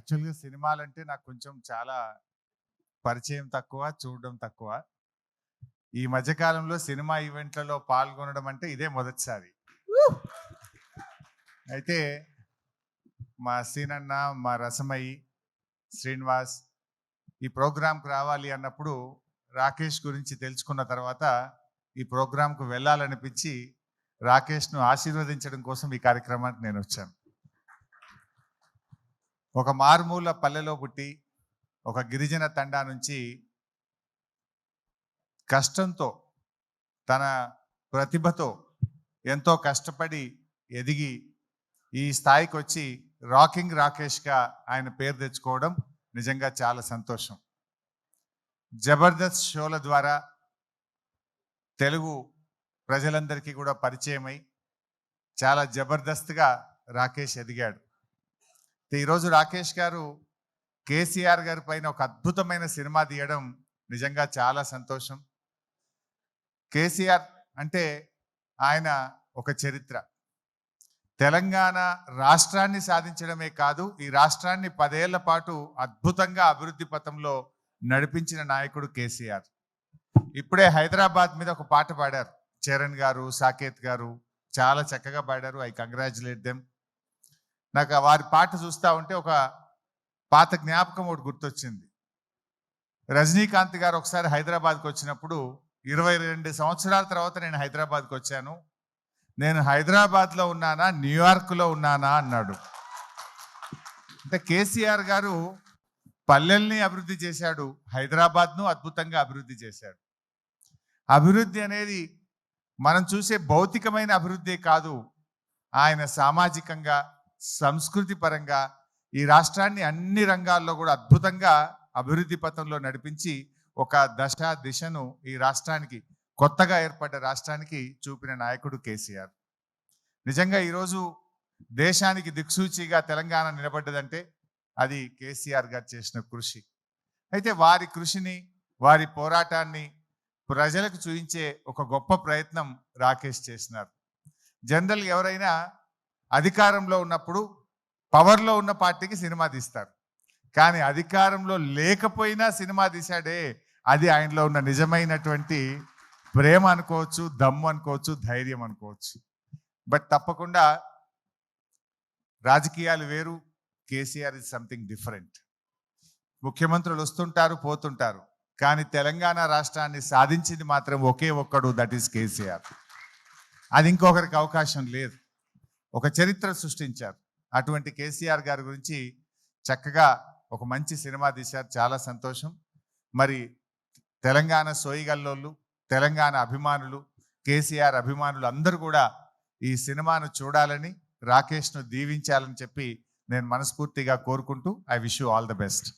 యాక్చువల్‌గా సినిమాలంటే నాకు కొంచెం చాలా పరిచయం తక్కువ, చూడడం తక్కువ. ఈ మధ్య కాలంలో సినిమా ఈవెంట్‌లలో పాల్గొనడం అంటే ఇదే మొదటిసారి. అయితే మా సీనన్న, మా రసమయి, శ్రీనివాస్ ఈ ప్రోగ్రామ్‌కి రావాలి అన్నప్పుడు రాకేష్ గురించి తెలుసుకున్న తర్వాత ఈ ప్రోగ్రామ్‌కు వెళ్ళాలనిపించి రాకేష్‌ను ఆశీర్వదించడం కోసం ఈ కార్యక్రమానికి నేనొచ్చాను. ఒక మారుమూల పల్లెలో పుట్టి ఒక గిరిజన తండా నుంచి కష్టంతో తన ప్రతిభతో ఎంతో కష్టపడి ఎదిగి ఈ స్థాయికి వచ్చి రాకింగ్ రాకేష్గా ఆయన పేరు తెచ్చుకోవడం నిజంగా చాలా సంతోషం. జబర్దస్త్ షోల ద్వారా తెలుగు ప్రజలందరికీ కూడా పరిచయమై చాలా జబర్దస్త్గా రాకేష్ ఎదిగాడు. ఈరోజు రాకేష్ గారు కేసీఆర్ గారి పైన ఒక అద్భుతమైన సినిమా తీయడం నిజంగా చాలా సంతోషం. కేసీఆర్ అంటే ఆయన ఒక చరిత్ర. తెలంగాణ రాష్ట్రాన్ని సాధించడమే కాదు, ఈ రాష్ట్రాన్ని 10 ఏళ్ల పాటు అద్భుతంగా అభివృద్ధి పథంలో నడిపించిన నాయకుడు కేసీఆర్. ఇప్పుడే హైదరాబాద్ మీద ఒక పాట పాడారు చరణ్ గారు, సాకేత్ గారు, చాలా చక్కగా పాడారు. I congratulate them. నాకు వారి పాట చూస్తూ ఉంటే ఒక పాత జ్ఞాపకం ఒకటి గుర్తొచ్చింది. రజనీకాంత్ గారు ఒకసారి హైదరాబాద్కి వచ్చినప్పుడు 22 సంవత్సరాల తర్వాత నేను హైదరాబాద్కి వచ్చాను, నేను హైదరాబాద్లో ఉన్నానా న్యూయార్క్లో ఉన్నానా అన్నాడు. అంటే కేసీఆర్ గారు పల్లెల్ని అభివృద్ధి చేశాడు, హైదరాబాద్ను అద్భుతంగా అభివృద్ధి చేశాడు. అభివృద్ధి అనేది మనం చూసే భౌతికమైన అభివృద్ధి కాదు, ఆయన సామాజికంగా సంస్కృతి పరంగా ఈ రాష్ట్రాన్ని అన్ని రంగాల్లో కూడా అద్భుతంగా అభివృద్ధి పథంలో నడిపించి ఒక దిశను ఈ రాష్ట్రానికి, కొత్తగా ఏర్పడ్డ రాష్ట్రానికి చూపిన నాయకుడు కేసీఆర్. నిజంగా ఈరోజు దేశానికి దిక్సూచిగా తెలంగాణ నిలబడ్డదంటే అది కేసీఆర్ గారు చేసిన కృషి. అయితే వారి కృషిని, వారి పోరాటాన్ని ప్రజలకు చూపించే ఒక గొప్ప ప్రయత్నం రాకేష్ చేసినారు. జనరల్గా ఎవరైనా అధికారంలో ఉన్నప్పుడు పవర్లో ఉన్న పార్టీకి సినిమా తీస్తారు, కానీ అధికారంలో లేకపోయినా సినిమా తీశాడే, అది ఆయనలో ఉన్న నిజమైనటువంటి ప్రేమ అనుకోవచ్చు, దమ్ము అనుకోవచ్చు, ధైర్యం అనుకోవచ్చు. బట్ తప్పకుండా రాజకీయాలు వేరు, కేసీఆర్ ఇస్ సంథింగ్ డిఫరెంట్. ముఖ్యమంత్రులు వస్తుంటారు, పోతుంటారు, కానీ తెలంగాణ రాష్ట్రాన్ని సాధించింది మాత్రం ఒకే ఒక్కడు, దట్ ఈస్ కేసీఆర్. అది ఇంకొకరికి అవకాశం లేదు. ఒక చరిత్ర సృష్టించారు. అటువంటి కేసీఆర్ గారి గురించి చక్కగా ఒక మంచి సినిమా తీశారు, చాలా సంతోషం. మరి తెలంగాణ సోయిగల్లోళ్ళు, తెలంగాణ అభిమానులు, కేసీఆర్ అభిమానులు అందరూ కూడా ఈ సినిమాను చూడాలని, రాకేష్ను దీవించాలని చెప్పి నేను మనస్ఫూర్తిగా కోరుకుంటూ I wish you all the best.